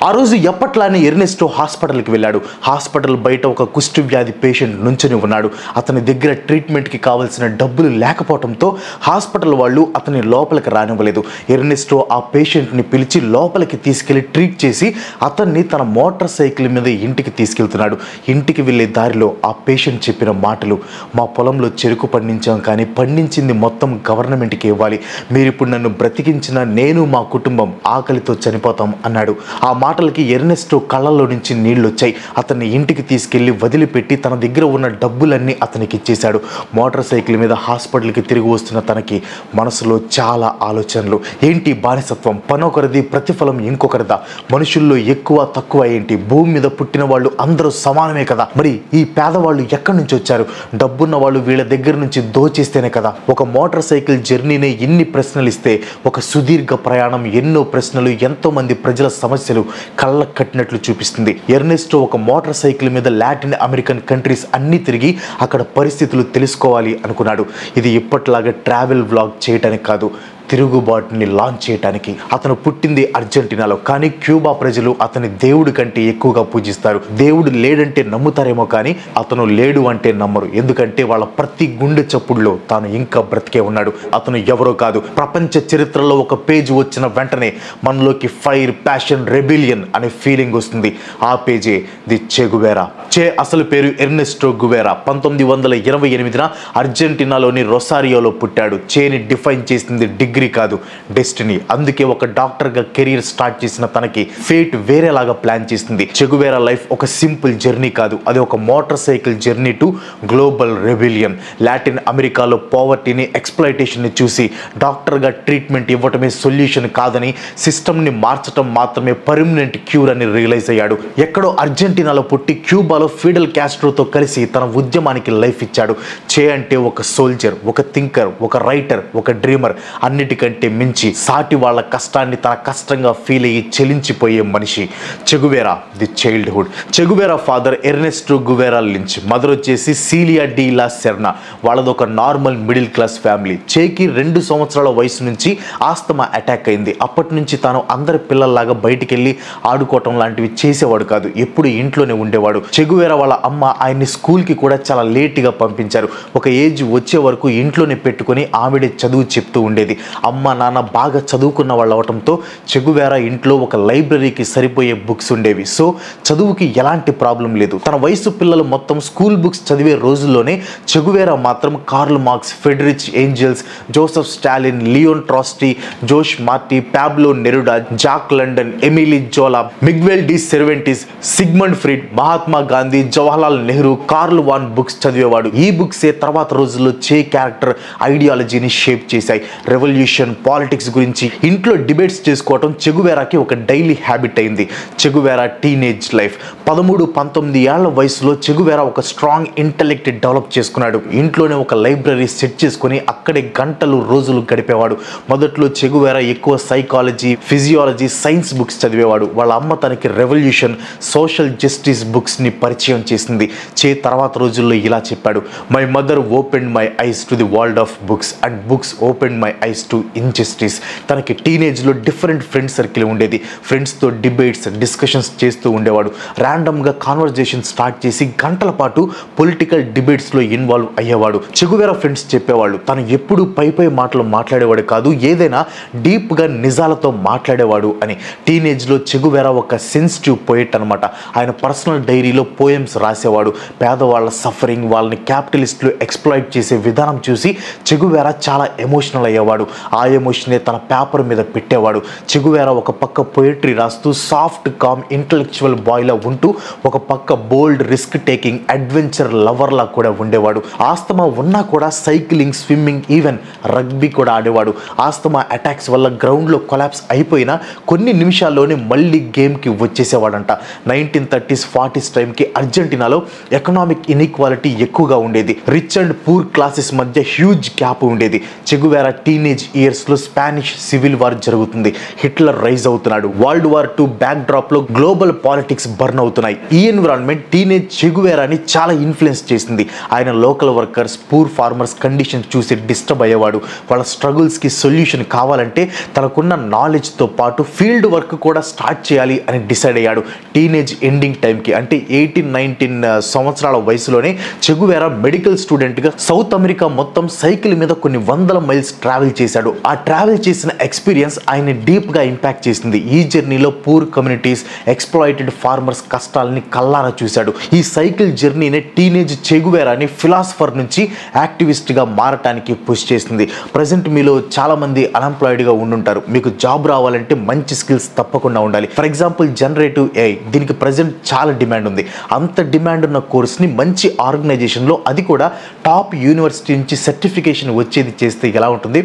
ఆ రోజు ఎప్పట్లానే ఎర్నెస్టో హాస్పిటల్కి వెళ్ళాడు. హాస్పిటల్ బయట ఒక కుష్టు వ్యాధి పేషెంట్ నుంచుని ఉన్నాడు. అతని దగ్గర ట్రీట్మెంట్కి కావాల్సిన డబ్బులు లేకపోవడంతో హాస్పిటల్ వాళ్ళు అతని లోపలికి రానివ్వలేదు. ఎర్నెస్టో ఆ పేషెంట్ని పిలిచి లోపలికి తీసుకెళ్లి ట్రీట్ చేసి అతన్ని తన మోటార్ సైకిల్ మీద ఇంటికి తీసుకెళ్తున్నాడు. ఇంటికి వెళ్ళే దారిలో ఆ పేషెంట్ చెప్పిన మాటలు, మా పొలంలో చెరుకు పండించాం కానీ పండించింది మొత్తం గవర్నమెంట్కి ఇవ్వాలి. మీరిప్పుడు నన్ను బ్రతికించిన నేను మా కుటుంబం ఆకలితో చనిపోతాం అన్నాడు. ఆ మాటలకి ఎర్నెస్టో కళ్ళల్లో నుంచి నీళ్లు వచ్చాయి. అతన్ని ఇంటికి తీసుకెళ్లి వదిలిపెట్టి తన దగ్గర ఉన్న డబ్బులన్నీ అతనికి ఇచ్చేశాడు. మోటార్ సైకిల్ మీద హాస్పిటల్కి తిరిగి వస్తున్న తనకి మనసులో చాలా ఆలోచనలు. ఏంటి బానిసత్వం? పనొకరిది, ప్రతిఫలం ఇంకొకరిదా? మనుషుల్లో ఎక్కువ తక్కువ ఏంటి? భూమి మీద పుట్టిన వాళ్ళు అందరూ సమానమే కదా. మరి ఈ పేదవాళ్ళు ఎక్కడి నుంచి వచ్చారు? డబ్బున్న వాళ్ళు వీళ్ళ దగ్గర నుంచి దోచేస్తేనే కదా. ఒక మోటార్ సైకిల్ జర్నీనే ఇన్ని ప్రశ్నలు ఇస్తే ఒక సుదీర్ఘ ప్రయాణం ఎన్నో ప్రశ్నలు, ఎంతో మంది ప్రజల సమస్యలు కళ్ళకు కట్టినట్లు చూపిస్తుంది. ఎర్నెస్టో ఒక మోటార్ సైకిల్ మీద లాటిన్ అమెరికన్ కంట్రీస్ అన్ని తిరిగి అక్కడ పరిస్థితులు తెలుసుకోవాలి అనుకున్నాడు. ఇది ఇప్పట్లాగా ట్రావెల్ వ్లాగ్ చేయటానికి కాదు, తిరుగుబాటుని లాంచ్ చేయడానికి. అతను పుట్టింది అర్జెంటీనాలో, కానీ క్యూబా ప్రజలు అతని దేవుడి కంటే ఎక్కువగా పూజిస్తారు. దేవుడు లేడంటే నమ్ముతారేమో కానీ అతను లేడు అంటే నమ్మరు. ఎందుకంటే వాళ్ళ ప్రతి గుండె చప్పుడులో తాను ఇంకా బ్రతికే ఉన్నాడు. అతను ఎవరో కాదు. ప్రపంచ చరిత్రలో ఒక పేజ్ వచ్చిన వెంటనే మనలోకి ఫైర్, ప్యాషన్, రెబిలియన్ అనే ఫీలింగ్ వస్తుంది. ఆ పేజే ది చే గువేరా. చే అసలు పేరు ఎర్నెస్టో గువేరా. 1928 అర్జెంటీనాలోని రొసారియోలో పుట్టాడు. చేని డిఫైన్ చేసింది డిగ్రీ కాదు, డెస్టినీ. అందుకే ఒక డాక్టర్గా కెరీర్ స్టార్ట్ చేసిన తనకి ఫేట్ వేరేలాగా ప్లాన్ చేసింది. చే గువేరా లైఫ్ ఒక సింపుల్ జర్నీ కాదు, అది ఒక motor cycle journey to global rebellion. Latin అమెరికాలో పావర్టీని, ఎక్స్‌ప్లాయిటేషన్ని చూసి డాక్టర్గా ట్రీట్మెంట్ ఇవ్వటమే సొల్యూషన్ కాదని, సిస్టమ్ని మార్చడం మాత్రమే పర్మనెంట్ క్యూర్ అని రియలైజ్ అయ్యాడు. ఎక్కడో అర్జెంటీనాలో పుట్టి క్యూబాలో ఫిడెల్ కాస్ట్రోతో కలిసి తన ఉద్యమానికి లైఫ్ ఇచ్చాడు. చే అంటే ఒక సోల్జర్, ఒక థింకర్, ఒక రైటర్, ఒక డ్రీమర్, అన్నిటికంటే మించి సాటి వాళ్ళ కష్టాన్ని తన కష్టంగా ఫీల్ అయ్యి చెలించిపోయే మనిషి. చే గువేరా ది చైల్డ్హుడ్. చే Guevara father Ernesto Guevara Lynch, mother వచ్చేసి సీలియా డి లా సెర్నా. వాళ్ళది ఒక నార్మల్ మిడిల్ క్లాస్ ఫ్యామిలీ. చేకి 2 సంవత్సరాల వయసు నుంచి ఆస్తమా అటాక్ అయింది. అప్పటి నుంచి తాను అందరి పిల్లల్లాగా బయటికి వెళ్ళి ఆడుకోవటం లాంటివి చేసేవాడు కాదు, ఎప్పుడు ఇంట్లోనే ఉండేవాడు. చే గువేరా వాళ్ళ అమ్మ ఆయన్ని స్కూల్కి కూడా చాలా లేట్గా పంపించారు. ఒక ఏజ్ వచ్చే వరకు ఇంట్లోనే పెట్టుకొని ఆవిడే చదువు చెప్తూ ఉండేది. అమ్మ నాన్న బాగా చదువుకున్న వాళ్ళు అవటంతో చే గువేరా ఇంట్లో ఒక లైబ్రరీకి సరిపోయే బుక్స్ ఉండేవి. సో చదువుకి ఎలాంటి ప్రాబ్లం లేదు. తన వయసు పిల్లలు మొత్తం స్కూల్ బుక్స్ చదివే రోజుల్లోనే చే గువేరా మాత్రం Karl Marx, Friedrich Engels, Joseph Stalin, Leon Trotsky, Jose Marti, Pablo Neruda, Jack London, Emile Zola, Miguel de Cervantes, Sigmund Freud, Mahatma Gandhi, Jawaharlal Nehru, Karl von books చదివేవాడు. ఈ బుక్సే తర్వాత రోజుల్లో చే క్యారెక్టర్, ఐడియాలజీని షేప్ చేశాయి. రెవల్యూషన్, పాలిటిక్స్ గురించి ఇంట్లో డిబేట్స్ చేసుకోవటం చే గువేరాకి ఒక డైలీ హ్యాబిట్ అయింది. చే గువేరా టీనేజ్ లైఫ్. 13-19 ఏళ్ల వయసులో చే గువేరా ఒక స్ట్రాంగ్ ఇంటెలెక్ట్ డెవలప్ చేసుకున్నాడు. ఇంట్లోనే ఒక లైబ్రరీ సెట్ చేసుకుని అక్కడే గంటలు రోజులు గడిపేవాడు. మొదట్లో చే గువేరా ఎక్కువ సైకాలజీ, ఫిజియాలజీ, సైన్స్ బుక్స్ చదివేవాడు. వాళ్ళ అమ్మ తనకి రెవల్యూషన్, సోషల్ జస్టిస్ బుక్స్ని పరిచయం చేసింది. చే తర్వాత రోజుల్లో ఇలా చెప్పాడు, my mother open my eyes to the world of books and books open my eyes to injustice. తనకి టీనేజ్లో డిఫరెంట్ ఫ్రెండ్ సర్కిల్ ఉండేది. ఫ్రెండ్స్తో డిబేట్స్, డిస్కషన్స్ చేస్తూ ఉండేవాడు. ర్యాండమ్గా కాన్వర్జేషన్ స్టార్ట్ చేసి గంటల పాటు పొలిటికల్ డిబేట్స్లో ఇన్వాల్వ్ అయ్యేవాడు. చే గువేరా ఫ్రెండ్స్ చెప్పేవాళ్ళు తను ఎప్పుడు పై మాటలు మాట్లాడేవాడు కాదు, ఏదైనా డీప్గా నిజాలతో మాట్లాడేవాడు అని. టీనేజ్లో చే గువేరా ఒక సెన్సిటివ్ పోయెట్ అనమాట. ఆయన పర్సనల్ డైరీలో పోయమ్స్ రాసేవాడు. పేదవాళ్ళ సఫరింగ్, వాళ్ళని క్యాపిటలిస్టులు ఎక్స్‌ప్లాయిట్ చేసే విధానం చూసి చే గువేరా చాలా ఎమోషనల్ అయ్యేవాడు. ఆ ఎమోషనే తన పేపర్ మీద పెట్టేవాడు. చే గువేరా ఒక పక్క పోయట్రీ రాస్తూ సాఫ్ట్, కామ్, ఇంటలెక్చువల్ బాయ్లా ఉంటూ ఒక పక్క బోల్డ్, రిస్క్ టేకింగ్, అడ్వెంచర్ లవర్లా కూడా ఉండేవాడు. ఆస్తమా ఉన్నా కూడా సైక్లింగ్, స్విమ్మింగ్, ఈవెన్ రగ్బీ కూడా ఆడేవాడు. ఆస్తమా అటాక్స్ వల్ల గ్రౌండ్లో కొలాప్స్ అయిపోయినా కొన్ని నిమిషాల్లోనే మళ్ళీ గేమ్కి వచ్చేసేవాడంట. 1930s, 40s టైంకి అర్జెంటీనాలో ఎకనామిక్ ఇన్ఈక్వాలిటీ ఎక్కువగా ఉండేది. రిచ్ అండ్ పూర్ క్లాసెస్ మధ్య హ్యూజ్ గ్యాప్ ఉండేది. చే గువేరా టీనేజ్ ఇయర్స్లో స్పానిష్ సివిల్ వార్ జరుగుతుంది. హిట్లర్ రైజ్ అవుతున్నాడు. వరల్డ్ వార్ II బ్యాక్ డ్రాప్లో గ్లోబల్ పాలిటిక్స్ బర్న్ అవుతున్నాయి. ఈ ఎన్విరాన్మెంట్ టీనేజ్ చెగువేరాని చాలా ఇన్ఫ్లుయెన్స్ చేసింది. ఆయన local workers, poor farmers condition చూసి డిస్టర్బ్ అయ్యేవాడు. వాళ్ళ స్ట్రగుల్స్కి సొల్యూషన్ కావాలంటే తనకున్న నాలెడ్జ్తో పాటు ఫీల్డ్ వర్క్ కూడా స్టార్ట్ చేయాలి అని డిసైడ్ అయ్యాడు. టీనేజ్ ఎండింగ్ టైంకి అంటే 18-19 సంవత్సరాల వయసులోనే చెగువేరా మెడికల్ స్టూడెంట్గా సౌత్ అమెరికా మొత్తం సైకిల్ మీద కొన్ని వందల మైల్స్ ట్రావెల్ చేశాడు. ఆ ట్రావెల్ చేసిన ఎక్స్పీరియన్స్ ఆయన డీప్గా ఇంపాక్ట్ చేసింది. ఈ జర్నీలో పూర్ కమ్యూనిటీస్, ఎక్స్‌ప్లాయిటెడ్ ఫార్మర్స్ కష్టాలని కల్లారా చూశాడు. ఈ సైకిల్ జర్నీనే టీనేజ్ చెగువేరాని ఫిలాసఫర్ నుంచి యాక్టివిస్ట్గా మారటానికి పుష్ చేసింది. ప్రజెంట్ మీలో చాలా మంది అన్ఎంప్లాయిడ్గా ఉండుంటారు. మీకు జాబ్ రావాలంటే మంచి స్కిల్స్ తప్పకుండా ఉండాలి. ఫర్ ఎగ్జాంపుల్ జనరేటివ్ AI, దీనికి ప్రజెంట్ చాలా డిమాండ్ ఉంది. అంత డిమాండ్ ఉన్న కోర్స్ని మంచి ఆర్గనైజేషన్లో, అది కూడా టాప్ యూనివర్సిటీ నుంచి సర్టిఫికేషన్ వచ్చేది చేస్తే ఎలా ఉంటుంది?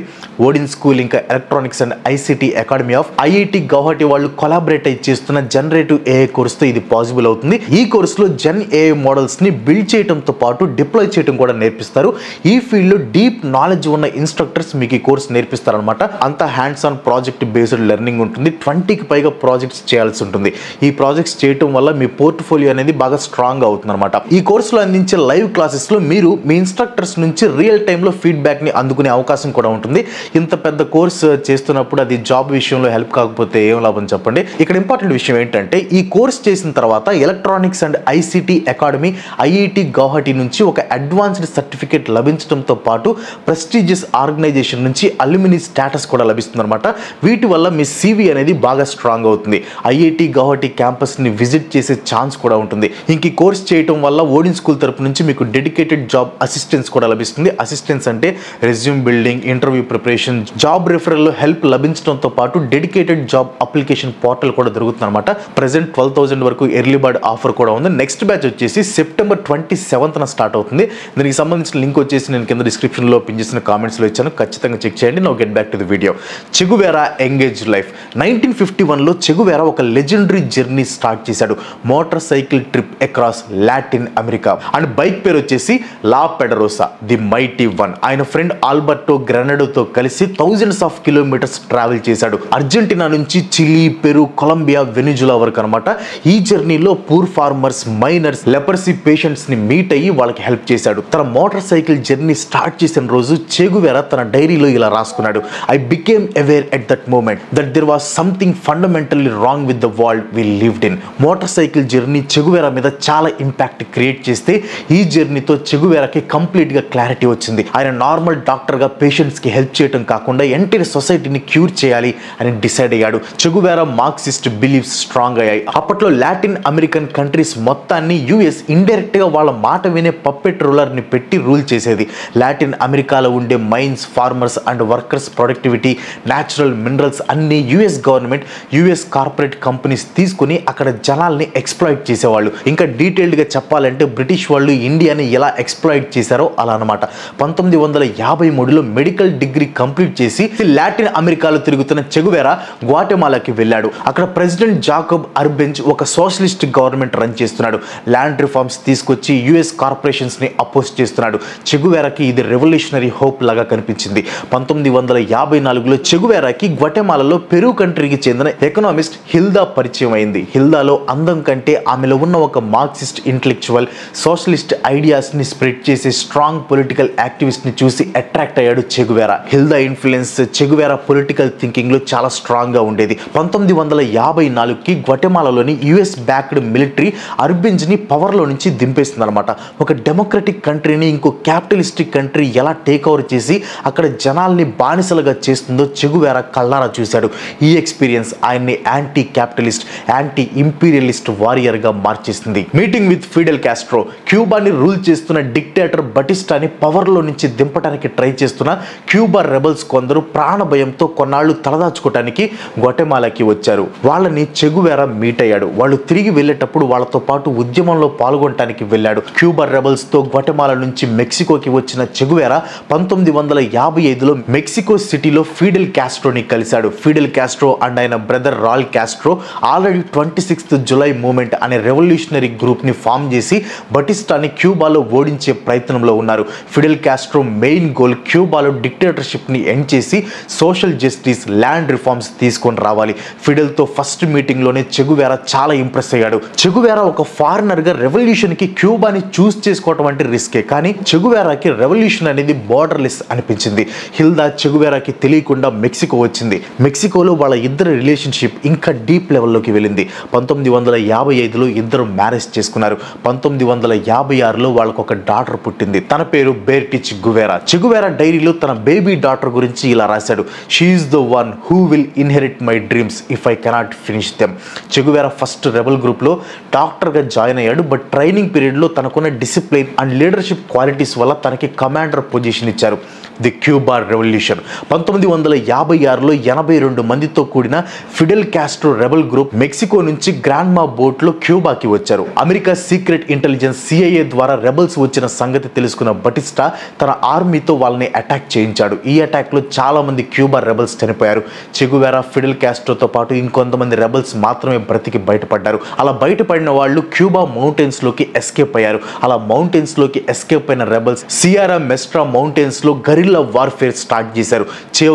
ఓడిన్ స్కూల్ ఇంకా electronics and ICT academy of IIT Guwahati వాళ్ళు కొలాబరేట్ అయి చేస్తున్న జనరేటివ్ AI కోర్సుతో ఇది పాసిబుల్ అవుతుంది. ఈ కోర్సులో జెన్ AI మోడల్స్ని బిల్డ్ చేయడంతో పాటు డిప్లాయ్ చేయడం కూడా నేర్పిస్తారు. ఈ ఫీల్డ్లో డీప్ నాలెడ్జ్ ఉన్న ఇన్స్ట్రక్టర్స్ మీకు ఈ కోర్స్ నేర్పిస్తారనమాట. అంతా hands on project based learning ఉంటుంది. 20కి పైగా ప్రాజెక్ట్స్ చేయాల్సి ఉంటుంది. ఈ ప్రాజెక్ట్స్ చేయటం వల్ల మీ పోర్ట్ఫోలియో అనేది బాగా స్ట్రాంగ్ అవుతుంది అనమాట. ఈ కోర్సులో అందించే లైవ్ క్లాసెస్లో మీరు మీ ఇన్స్ట్రక్టర్స్ నుంచి రియల్ టైంలో ఫీడ్బ్యాక్ని అందుకునే అవకాశం కూడా ఉంటుంది. ఇంత పెద్ద కోర్స్ చేస్తున్నప్పుడు అది జాబ్ విషయంలో హెల్ప్ కాకపోతే ఏం లాభం చెప్పండి. ఇక్కడ ఇంపార్టెంట్ విషయం ఏంటంటే ఈ కోర్స్ చేసిన తర్వాత electronics and ICT academy IIT Guwahati నుంచి ఒక అడ్వాన్స్డ్ సర్టిఫికేట్ లభించడంతో పాటు ప్రెస్టీజియస్ ఆర్గనైజేషన్ నుంచి అల్యూమినీ స్టేటస్ కూడా లభిస్తుంది అనమాట. వీటి వల్ల మీ CV అనేది బాగా స్ట్రాంగ్ అవుతుంది. IIT గౌహటి క్యాంపస్ని విజిట్ చేసే ఛాన్స్ కూడా ఉంటుంది. ఇంక ఈ కోర్స్ చేయటం వల్ల ఓడిన్ స్కూల్ తరపు నుంచి మీకు డెడికేటెడ్ జాబ్ అసిస్టెన్స్ కూడా లభిస్తుంది. అసిస్టెన్స్ అంటే resume building, interview preparation, job రిఫరల్లో హెల్ప్ లభించడంతో పాటు డెడికేటెడ్ జాబ్ అప్లికేషన్ పోర్టల్ కూడా దొరుకుతుంది అనమాట. ప్రెసెంట్ 12,000 వరకు ఎర్లీ బర్డ్ ఆఫర్ కూడా ఉంది. నెక్స్ట్ బ్యాచ్ వచ్చేసి సెప్టెంబర్ 27న స్టార్ట్ అవుతుంది. దీనికి సంబంధించిన లింక్ వచ్చేసి నేను కింద డిస్క్రిప్షన్లో పిన్ చేసిన కామెంట్స్లో ఇచ్చాను. ఖచ్చితంగా చెక్ చేయండి. Now get back to the video. Che Guevara engage life. 1951లో చెగువేరా ఒక లెజెండరీ జర్నీ స్టార్ట్ చేశాడు. Motorcycle trip across Latin America. And bike పేరు వచ్చేసి La Poderosa, the mighty one. ఆయన ఫ్రెండ్ ఆల్బర్టో గ్రెనడోతో కలిసి థౌజండ్స్ ఆఫ్ కిలోమీటర్స్ ట్రావెల్ చేశాడు. Argentina నుంచి చిలీ, పెరు, కొలంబియా, వెనిజులా వరకు అనమాట. ఈ జర్నీలో poor farmers, miners, leprosy patients ని మీట్ అయ్యి వాళ్ళకి హెల్ప్ చేశాడు. తన మోటార్ సైకిల్ జర్నీ స్టార్ట్ చేసిన రోజు చెగువేరా తన డైరీలో ఇలా రాసుకున్నాడు: I became aware at that moment that there was something fundamentally wrong with the world we lived in. Motor cycle journey Che Guevara మీద చాలా ఇంపాక్ట్ క్రియేట్ చేస్తే ఈ జర్నీతో చెగువేరాకి కంప్లీట్గా క్లారిటీ వచ్చింది. ఆయన నార్మల్ డాక్టర్గా పేషెంట్స్కి హెల్ప్ చేయడం కాకుండా ఎంటైర్ సొసైటీని క్యూర్ చేయాలి అని డిసైడ్ అయ్యాడు. చెగువేరా మార్క్సిస్ట్ బిలీఫ్స్ స్ట్రాంగ్ అయ్యాయి. అప్పట్లో లాటిన్ అమెరికన్ కంట్రీస్ మొత్తాన్ని US ఇండైరెక్ట్గా వాళ్ళ మాట వినే పప్పెట్ రూలర్ని పెట్టి రూల్ చేసేది. లాటిన్ అమెరికాలో ఉండే mines, farmers and workers productivity, natural minerals అన్ని US government, US corporate companies తీసుకుని అక్కడ జనాల్ని ఎక్స్‌ప్లాయిట్ చేసేవాళ్ళు. ఇంకా డీటెయిల్డ్గా చెప్పాలంటే బ్రిటిష్ వాళ్ళు ఇండియాని ఎలా ఎక్స్‌ప్లాయిట్ చేశారో అలా అనమాట. 1953లో మెడికల్ డిగ్రీ కంప్లీట్ చేసి లాటిన్ అమెరికాలో తిరుగుతున్న చెగువేరా గ్వాటెమాలాకి వెళ్ళాడు. అక్కడ ప్రెసిడెంట్ జాకబ్ అర్బెంజ్ ఒక సోషలిస్ట్ గవర్నమెంట్ రన్ చేస్తున్నాడు. ల్యాండ్ రిఫార్మ్స్ తీసుకొచ్చి US కార్పొరేషన్స్ని అపోజ్ చేస్తున్నాడు. చెగువేరాకి ఇది రెవల్యూషనరీ హోప్ లాగా కనిపించింది. 1954లో చెగువేరాకి గ్వాటెమాలాలో పెరు కంట్రీకి చెందిన ఎకనామిస్ట్ హిల్దా పరిచయం అయింది. హిల్దాలో అందం కంటే ఆమెలో ఉన్న ఒక మార్క్సిస్ట్ ఇంటెలెక్చువల్, సోషలిస్ట్ ఐడియాస్ని స్ప్రెడ్ చేసే స్ట్రాంగ్ పొలిటికల్ యాక్టివిస్ట్ని చూసి అట్రాక్ట్ అయ్యాడు చెగువేరా. హిల్దా ఇన్ఫ్లుయెన్స్ చెగువేరా పొలిటికల్ థింకింగ్లో చాలా స్ట్రాంగ్గా ఉండేది. 1954కి గ్వాటెమాలాలోని US బ్యాక్డ్ మిలిటరీ అర్బెంజ్ని పవర్లో నుంచి దింపేస్తుంది అనమాట. ఒక డెమోక్రటిక్ కంట్రీని ఇంకో క్యాపిటలిస్టిక్ కంట్రీ ఎలా టేక్ ఓవర్ చేసి అక్కడ జనాల్ని బానిసలుగా చేస్తుందో చెగువేరా కళ్ళారా చూశాడు. ఈ ఎక్స్పీరియన్స్ ఆయన్ని యాంటీ క్యాపిటలిస్ట్, యాంటీ ఇంపీరియలిస్ట్ వారియర్గా మార్చేసింది. Meeting with Fidel Castro. క్యూబాని రూల్ చేస్తున్న డిక్టేటర్ బటిస్టాని పవర్లో నుంచి దింపడానికి ట్రై చేస్తున్న క్యూబా రెబల్స్ కొందరు ప్రాణభయంతో కొన్నాళ్ళు తలదాచుకోవటానికి గ్వాటెమాలాకి వచ్చారు. వాళ్ళని చెగువేరా మీట్ అయ్యాడు. వాళ్ళు తిరిగి వెళ్ళేటప్పుడు వాళ్ళతో పాటు ఉద్యమంలో పాల్గొనడానికి వెళ్ళాడు. క్యూబా రెబల్స్తో గ్వాటెమాలా నుంచి మెక్సికోకి వచ్చిన చెగువేరా 1955లో మెక్సికో సిటీలో ఫిడెల్ కాస్ట్రోని కలిశాడు. ఫిడెల్ కాస్ట్రో అండ్ ఆయన brother Raul Castro already 26th July movement అనే రెవల్యూషనరీ గ్రూప్ని ఫామ్ చేసి బటిస్టాని క్యూబాలో ఓడించే ప్రయత్నంలో ఉన్నారు. ఫిడెల్ కాస్ట్రో మెయిన్ గోల్ క్యూబాలో డిక్టేటర్షిప్ ని ఎండ్ చేసి సోషల్ జస్టిస్, ల్యాండ్ రిఫార్మ్స్ తీసుకొని రావాలి. ఫిడెల్తో ఫస్ట్ మీటింగ్లోనే చెగువేరా చాలా ఇంప్రెస్ అయ్యాడు. చెగువేరా ఒక ఫారినర్గా రెవల్యూషన్కి క్యూబాని చూస్ చేసుకోవటం అంటే రిస్కే, కానీ చెగువేరాకి రెవల్యూషన్ అనేది బోర్డర్లెస్ అనిపించింది. హిల్దా చెగువేరాకి తెలియకుండా మెక్సికో వచ్చింది. మెక్సికోలో వాళ్ళ ఇద్దరు రిలేషన్షిప్ ఇంకా డీప్ లెవెల్లోకి వెళ్ళింది. 1955లో ఇద్దరు మ్యారేజ్ చేసుకున్నారు. 1956లో వాళ్ళకు ఒక డాటర్ పుట్టింది. తన పేరు బేర్టిచ్ గువేరా. చెగువేరా డైరీలో తన బేబీ డాటర్ గురించి ఇలా రాశాడు: she is the one who will inherit my dreams if I cannot finish them. Che Guevara first rebel గ్రూప్లో డాక్టర్గా జాయిన్ అయ్యాడు. బట్ ట్రైనింగ్ పీరియడ్లో తనకున్న డిసిప్లిన్ అండ్ లీడర్షిప్ క్వాలిటీస్ వల్ల తనకి కమాండర్ పొజిషన్ ఇచ్చారు. ది క్యూబా రెవల్యూషన్ 1956లో 82 మందితో కూడిన Fidel Castro rebel group Mexico నుంచి గ్రాండ్మా బోట్లో క్యూబాకి వచ్చారు. అమెరికా సీక్రెట్ ఇంటెలిజెన్స్ CIA ద్వారా రెబల్స్ వచ్చిన సంగతి తెలుసుకున్న బటిస్టా తన ఆర్మీతో వాళ్ళని అటాక్ చేయించాడు. ఈ అటాక్లో చాలా మంది క్యూబా రెబల్స్ చనిపోయారు. చెగువేరా, ఫిడెల్ కాస్ట్రోతో పాటు ఇంకొంతమంది రెబల్స్ మాత్రమే బ్రతికి బయటపడ్డారు. అలా బయటపడిన వాళ్ళు క్యూబా మౌంటైన్స్లోకి ఎస్కేప్ అయ్యారు. అలా మౌంటైన్స్లోకి ఎస్కేప్ అయిన రెబల్స్ సియారా మెస్ట్రా మౌంటైన్స్లో గరిల్లా వార్ఫేర్ స్టార్ట్ చేశారు.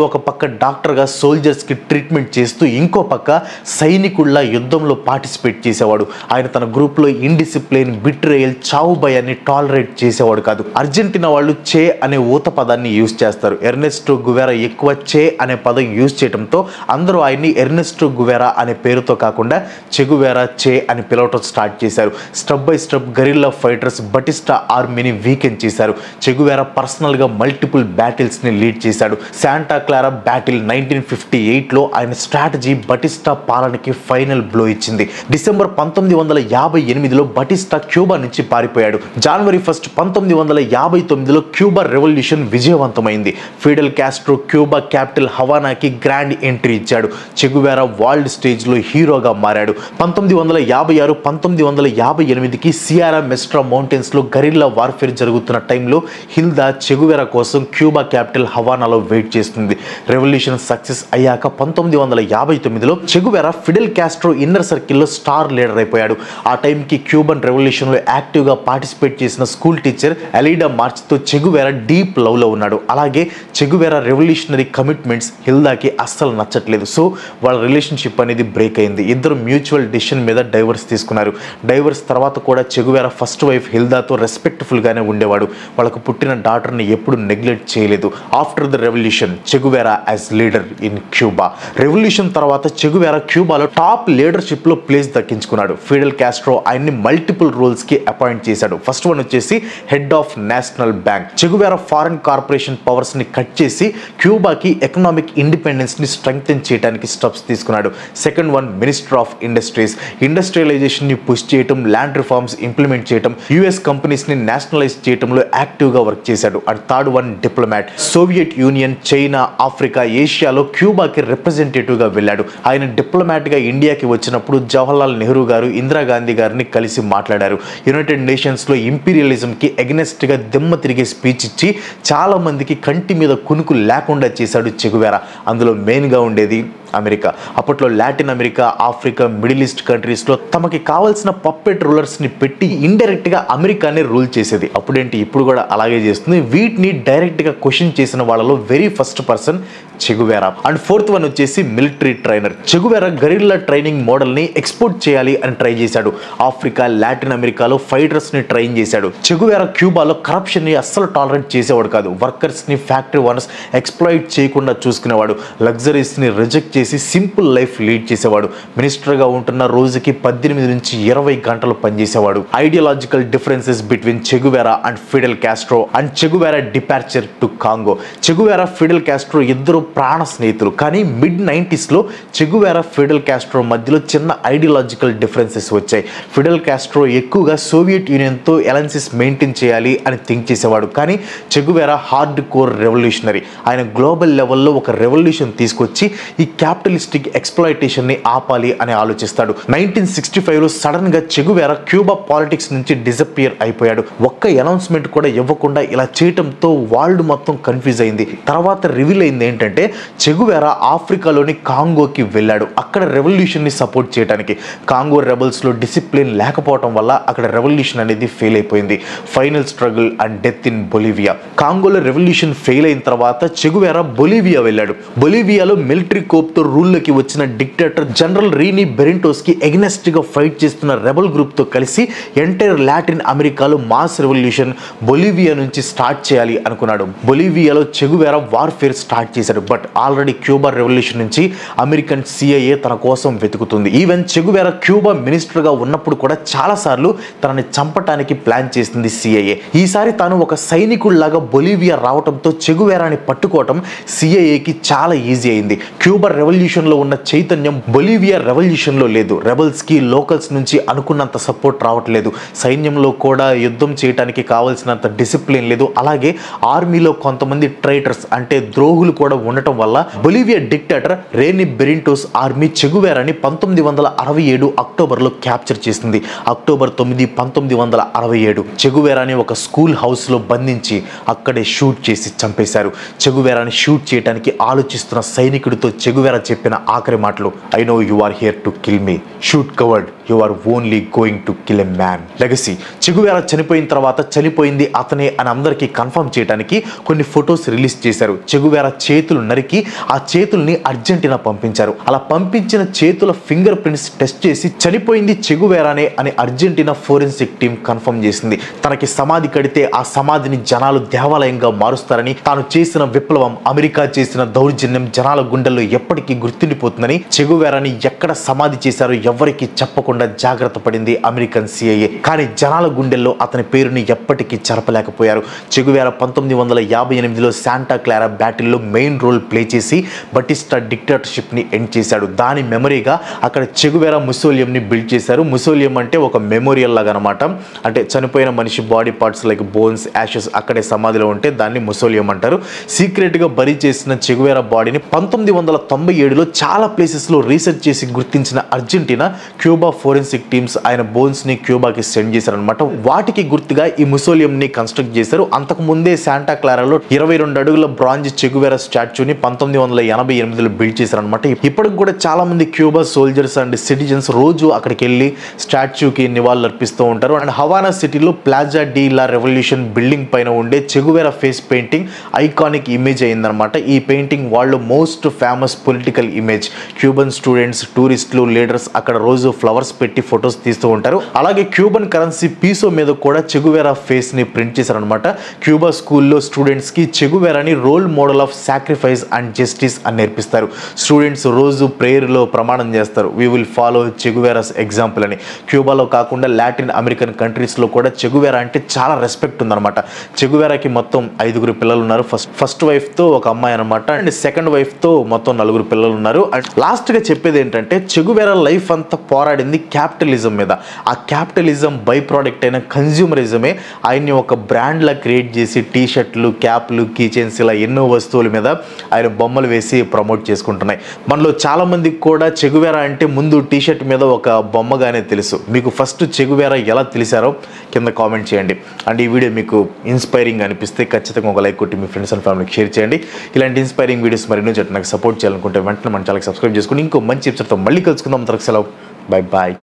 ఒక పక్క డాక్టర్గా సోల్జర్స్కి ట్రీట్మెంట్ చేస్తూ ఇంకో పక్క సైనికుల్లా యుద్ధంలో పార్టిసిపేట్ చేసేవాడు. ఆయన తన గ్రూప్లో ఇండిసిప్లిన్, బిట్రేయల్, చావు భయాన్ని టాలరేట్ చేసేవాడు కాదు. అర్జెంటీనా వాళ్ళు చే అనే ఊత పదాన్ని యూజ్ చేస్తారు. ఎర్నెస్టో గువేరా ఎక్కువ చే అనే పదం యూజ్ చేయడంతో అందరూ ఆయన్ని ఎర్నెస్టో గువేరా అనే పేరుతో కాకుండా చెగువేరా, చే అని పిలవటం స్టార్ట్ చేశారు. Step by step guerrilla fighters Batista ఆర్మీని వీకెన్ చేశారు. చెగువేరా పర్సనల్గా మల్టిపుల్ బ్యాటిల్స్ని లీడ్ చేశాడు. శాంటా క్లారా బ్యాటిల్ 1958లో ఆయన స్ట్రాటజీ బటిస్టా పాలనకి ఫైనల్ బ్లో ఇచ్చింది. డిసెంబర్ 1958లో బటిస్టా క్యూబా నుంచి పారిపోయాడు. జనవరి 1, 1959లో క్యూబా రెవల్యూషన్ విజయవంతమైంది. ఫిడెల్ కాస్ట్రో క్యూబా క్యాపిటల్ హవానాకి గ్రాండ్ ఎంట్రీ ఇచ్చాడు. చెగువేరా వరల్డ్ స్టేజ్లో హీరోగా మారాడు. 1956, 1958కి సియారా మెస్ట్రా మౌంటైన్స్లో గరిల్లా వార్ఫేర్ జరుగుతున్న టైంలో హిల్దా చెగువేరా కోసం క్యూబా క్యాపిటల్ హవానాలో వెయిట్ చేస్తుంది. రెవల్యూషన్ సక్సెస్ అయ్యాక 1959లో చెగువేరా ఫిడెల్ కాస్ట్రో ఇన్నర్ సర్కిల్లో స్టార్ లీడర్ అయిపోయాడు. ఆ టైంకి క్యూబన్ రెవల్యూషన్లో యాక్టివ్గా పార్టిసిపేట్ చేసిన స్కూల్ టీచర్ ఎలీడా మార్చ్తో చెగువేరా డీప్ లవ్లో ఉన్నాడు. అలాగే చెగువేరా రెవల్యూషనరీ కమిట్మెంట్స్ హిల్దాకి అస్సలు నచ్చట్లేదు. సో వాళ్ళ రిలేషన్షిప్ అనేది బ్రేక్ అయింది. ఇద్దరు మ్యూచువల్ డెసిషన్ మీద డైవర్స్ తీసుకున్నారు. డైవర్స్ తర్వాత కూడా చెగువేరా ఫస్ట్ వైఫ్ హిల్దాతో రెస్పెక్ట్ఫుల్గానే ఉండేవాడు. వాళ్ళకు పుట్టిన డాటర్ని ఎప్పుడు నెగ్లెక్ట్ చేయలేదు. After the revolution Che Guevara as leader in Cuba. Revolution తర్వాత చెగువేరా క్యూబాలో టాప్ లీడర్షిప్లో ప్లేస్ దక్కించుకున్నాడు. ఫిడెల్ కాస్ట్రో ఆయన్ని మల్టిపుల్ రోల్స్కి అపాయింట్ చేశాడు. ఫస్ట్ వన్ వచ్చేసి head of national bank. Che Guevara foreign corporation పవర్స్ని కట్ చేసి క్యూబాకి ఎకనామిక్ ఇండిపెండెన్స్ని స్ట్రెంగ్తెన్ చేయడానికి స్టెప్స్ తీసుకున్నాడు. Second one minister of industries. ఇండస్ట్రియలైజేషన్ని పుష్ చేయటం, ల్యాండ్ రిఫార్మ్స్ ఇంప్లిమెంట్ చేయటం, US కంపెనీస్ని నేషనలైజ్ చేయడంలో యాక్టివ్గా వర్క్ చేశాడు. And third one diplomat. Soviet Union, China, Africa, ఏషియాలో క్యూబాకి రిప్రజెంటేటివ్గా వెళ్ళాడు. ఆయన డిప్లొమాట్గా ఇండియాకి వచ్చినప్పుడు జవహర్లాల్ నెహ్రూ గారు, ఇందిరాగాంధీ గారిని కలిసి మాట్లాడారు. యునైటెడ్ నేషన్స్లో ఇంపీరియలిజంకి ఎగ్నెస్ట్గా దిమ్మ తిరిగే స్పీచ్ ఇచ్చి చాలా మందికి కంటి మీద కునుకు లేకుండా చేశాడు చెగువేరా. అందులో మెయిన్గా ఉండేది అమెరికా. అప్పట్లో Latin America, Africa, middle east కంట్రీస్లో తమకి కావాల్సిన పప్పెట్ రూలర్స్ని పెట్టి ఇండైరెక్ట్గా అమెరికానే రూల్ చేసేది. అప్పుడేంటి, ఇప్పుడు కూడా అలాగే చేస్తుంది. వీటిని డైరెక్ట్గా క్వశ్చన్ చేసిన వాళ్ళలో very first person Che Guevara. And fourth one వచ్చేసి మిలిటరీ ట్రైనర్. చెగువేరా గరిల్లా ట్రైనింగ్ మోడల్ని ఎక్స్పోర్ట్ చేయాలి అని ట్రై చేశాడు. ఆఫ్రికా, లాటిన్ అమెరికాలో ఫైటర్స్ని ట్రైన్ చేశాడు. చెగువేరా క్యూబాలో కరప్షన్ని అస్సలు టాలరేట్ చేసేవాడు కాదు. వర్కర్స్ని, ఫ్యాక్టరీ ఓనర్స్ ఎక్స్ప్లాయిట్ చేయకుండా చూసుకునేవాడు. లగ్జరీస్ని రిజెక్ట్ చేసి సింపుల్ లైఫ్ లీడ్ చేసేవాడు. మినిస్టర్గా ఉంటున్న రోజుకి 18 నుంచి 20 గంటలు పనిచేసేవాడు. Ideological differences between Che Guevara and Fidel Castro and Che Guevara departure to Congo. Che Guevara, Fidel Castro ఇద్దరు ప్రాణ స్నేహితులు. కానీ mid-90sలో చెగువేరా, ఫిడెల్ కాస్ట్రో మధ్యలో చిన్న ఐడియాలజికల్ డిఫరెన్సెస్ వచ్చాయి. ఫిడెల్ కాస్ట్రో ఎక్కువగా సోవియట్ యూనియన్తో అలయన్సెస్ మెయింటైన్ చేయాలి అని థింక్ చేసేవాడు. కానీ చెగువేరా హార్డ్ కోర్ రెవల్యూషనరీ. ఆయన గ్లోబల్ లెవెల్లో ఒక రెవల్యూషన్ తీసుకొచ్చి ఈ క్యాపిటలిస్టిక్ ఎక్స్ప్లాయిటేషన్ని ఆపాలి అని ఆలోచిస్తాడు. 1965లో సడన్గా చెగువేరా క్యూబా పాలిటిక్స్ నుంచి డిసపియర్ అయిపోయాడు. ఒక్క అనౌన్స్మెంట్ కూడా ఇవ్వకుండా ఇలా చేయటంతో వరల్డ్ మొత్తం కన్ఫ్యూజ్ అయింది. తర్వాత రివీల్ అయింది ఏంటంటే ఏంటంటే చెగువేరా ఆఫ్రికాలోని కాంగోకి వెళ్ళాడు. అక్కడ రెవల్యూషన్ని సపోర్ట్ చేయడానికి. కాంగో రెబల్స్లో డిసిప్లిన్ లేకపోవడం వల్ల అక్కడ రెవల్యూషన్ అనేది ఫెయిల్ అయిపోయింది. Final struggle and death in Bolivia. కాంగోలో రెవల్యూషన్ ఫెయిల్ అయిన తర్వాత చెగువేరా బొలివియా వెళ్ళాడు. బొలివియాలో మిలిటరీ కోప్తో రూల్లోకి వచ్చిన డిక్టేటర్ జనరల్ రీనీ బెరింటోస్కి ఎగ్నెస్ట్గా ఫైట్ చేస్తున్న రెబల్ గ్రూప్తో కలిసి ఎంటైర్ లాటిన్ అమెరికాలో మాస్ రెవల్యూషన్ బొలివియా నుంచి స్టార్ట్ చేయాలి అనుకున్నాడు. బొలివియాలో చెగువేరా వార్ఫేర్ స్టార్ట్ చేశాడు. బట్ ఆల్రెడీ క్యూబా రెవల్యూషన్ నుంచి అమెరికన్ CIA తన కోసం వెతుకుతుంది. ఈవెన్ చెగువేరా క్యూబా మినిస్టర్గా ఉన్నప్పుడు కూడా చాలాసార్లు తనని చంపటానికి ప్లాన్ చేసింది CIA. ఈసారి తాను ఒక సైనికుడిలాగా బొలివియా రావడంతో చెగువేరాని పట్టుకోవటం CIAకి చాలా ఈజీ అయింది. క్యూబా రెవల్యూషన్లో ఉన్న చైతన్యం బొలివియా రెవల్యూషన్లో లేదు. రెబల్స్కి లోకల్స్ నుంచి అనుకున్నంత సపోర్ట్ రావట్లేదు. సైన్యంలో కూడా యుద్ధం చేయడానికి కావాల్సినంత డిసిప్లిన్ లేదు. అలాగే ఆర్మీలో కొంతమంది ట్రైటర్స్ అంటే ద్రోహులు కూడా ఉండటం వల్ల బొలివియా డిక్టేటర్ రేనీ బెరింటోస్ ఆర్మీ చెగువేరాని 1967 అక్టోబర్లో క్యాప్చర్ చేసింది. అక్టోబర్ 9, 1967 చెగువేరాని ఒక స్కూల్ హౌస్లో బంధించి అక్కడే షూట్ చేసి చంపేశారు. చెగువేరాని షూట్ చేయడానికి ఆలోచిస్తున్న సైనికుడితో చెగువేరా చెప్పిన ఆఖరి మాటలు, I know you are here to kill me, shoot coward, you are only going to kill a man. Legacy. Che Guevara చనిపోయిన తర్వాత చనిపోయింది అతనే అని అందరికీ కన్ఫర్మ్ చేయడానికి కొన్ని ఫొటోస్ రిలీజ్ చేశారు. చెగువేరా చేతులు నరికి ఆ చేతుల్ని అర్జెంటీనా పంపించారు. అలా పంపించిన చేతుల ఫింగర్ ప్రింట్స్ టెస్ట్ చేసి చనిపోయింది చెగువేరానే అని అర్జెంటీనా ఫోరెన్సిక్ టీం కన్ఫర్మ్ చేసింది. తనకి సమాధి కడితే ఆ సమాధిని జనాలు దేవాలయంగా మారుస్తారని, తాను చేసిన విప్లవం, అమెరికా చేసిన దౌర్జన్యం జనాల గుండెల్లో ఎప్పటికీ గుర్తుండిపోతుందని చెగువేరాని ఎక్కడ సమాధి చేశారో ఎవరికి చెప్పకుండా జాగ్రత్త పడింది అమెరికన్ CIA. కానీ జనాల గుండెల్లో అతని పేరుని ఎప్పటికీ చెరపలేకపోయారు. చెగువేరా 1958లో శాంటా క్లారా బ్యాటిల్లో మెయిన్ రోల్ ప్లే చేసి బటిస్టా డిక్టేటర్షిప్ని ఎండ్ చేశాడు. దాని మెమరీగా అక్కడ చెగువేరా ముసోలియంని బిల్డ్ చేశారు. ముసోలియం అంటే ఒక మెమోరియల్ లాగా అనమాట. అంటే చనిపోయిన మనిషి body parts like bones, Ashes అక్కడే సమాధిలో ఉంటే దాన్ని ముసోలియం అంటారు. సీక్రెట్గా బరీ చేసిన చెగువేరా బాడీని 1997లో చాలా ప్లేసెస్లో రీసెర్చ్ చేసి గుర్తించిన అర్జెంటీనా, క్యూబా ఫోరెన్సిక్ టీమ్స్ ఆయన బోన్స్ని క్యూబాకి సెండ్ చేశారనమాట. వాటికి గుర్తుగా ఈ ముసోలియంని కన్స్ట్రక్ట్ చేశారు. అంతకు ముందే శాంటా క్లారాలో 22 అడుగుల బ్రాంజ్ చెగువేరా స్టాచ్యూని 1988లో బిల్డ్ చేశారనమాట. ఇప్పటికి కూడా చాలా మంది క్యూబా సోల్జర్స్ అండ్ సిటిజన్స్ రోజు అక్కడికి వెళ్ళి స్టాచ్యూకి నివాళులు అర్పిస్తూ ఉంటారు. అండ్ హవానా సిటీలో ప్లాజా డి లా రెవల్యూషన్ బిల్డింగ్ పైన ఉండే Che Guevara face painting iconic image అయిందనమాట. ఈ పెయింటింగ్ వాళ్ళు most famous political image. Cuban students, టూరిస్టులు, లీడర్స్ అక్కడ రోజు ఫ్లవర్స్ పెట్టి ఫొటోస్ తీస్తూ ఉంటారు. అలాగే క్యూబన్ కరెన్సీ పీసో మీద కూడా చెగువేరా ఫేస్ ని ప్రింట్ చేశారనమాట. క్యూబా స్కూల్లో స్టూడెంట్స్ కి చెగువేరాని role model of sacrifice and justice అని నేర్పిస్తారు. స్టూడెంట్స్ రోజు ప్రేయర్లో ప్రమాణం చేస్తారు, we will follow Che Guevara's example అని. క్యూబాలో కాకుండా లాటిన్ అమెరికన్ కంట్రీస్లో కూడా చెగువేరా అంటే చాలా రెస్పెక్ట్ ఉందన్నమాట. చెగువేరాకి మొత్తం 5 పిల్లలు ఉన్నారు. ఫస్ట్ వైఫ్తో ఒక అమ్మాయి అనమాట. అండ్ సెకండ్ వైఫ్తో మొత్తం 4 పిల్లలు ఉన్నారు. అండ్ లాస్ట్గా చెప్పేది ఏంటంటే చెగువేరా లైఫ్ అంతా పోరాడింది క్యాపిటలిజం మీద. ఆ క్యాపిటలిజం బై ప్రోడక్ట్ అయిన కన్జ్యూమరిజమే ఆయన్ని ఒక బ్రాండ్లా క్రియేట్ చేసి టీ షర్ట్లు, క్యాప్లు, కీచైన్స్ ఇలా ఎన్నో వస్తువుల మీద ఆయన బొమ్మలు వేసి ప్రమోట్ చేసుకుంటున్నాయి. మనలో చాలా మందికి కూడా చెగువేరా అంటే ముందు టీ షర్ట్ మీద ఒక బొమ్మగానే తెలుసు. మీకు ఫస్ట్ చెగువేరా ఎలా తెలిసారో కింద కామెంట్ చేయండి. అండ్ ఈ వీడియో మీకు ఇన్స్పైరింగ్ అనిపిస్తే ఖచ్చితంగా ఒక లైక్ కొట్టి మీ ఫ్రెండ్స్ అండ్ ఫ్యామిలీకి షేర్ చేయండి. ఇలాంటి ఇన్స్పైరింగ్ వీడియోస్ మరిన్నో చెట్టు నాకు సపోర్ట్ చేయాలనుకుంటే వెంటనే మన ఛానల్కి సబ్స్క్రైబ్ చేసుకుని ఇంకో మంచి ఎపిసోడ్తో మళ్ళీ కలుసుకుందాం. అంతవరకు సెలవు, బై బాయ్.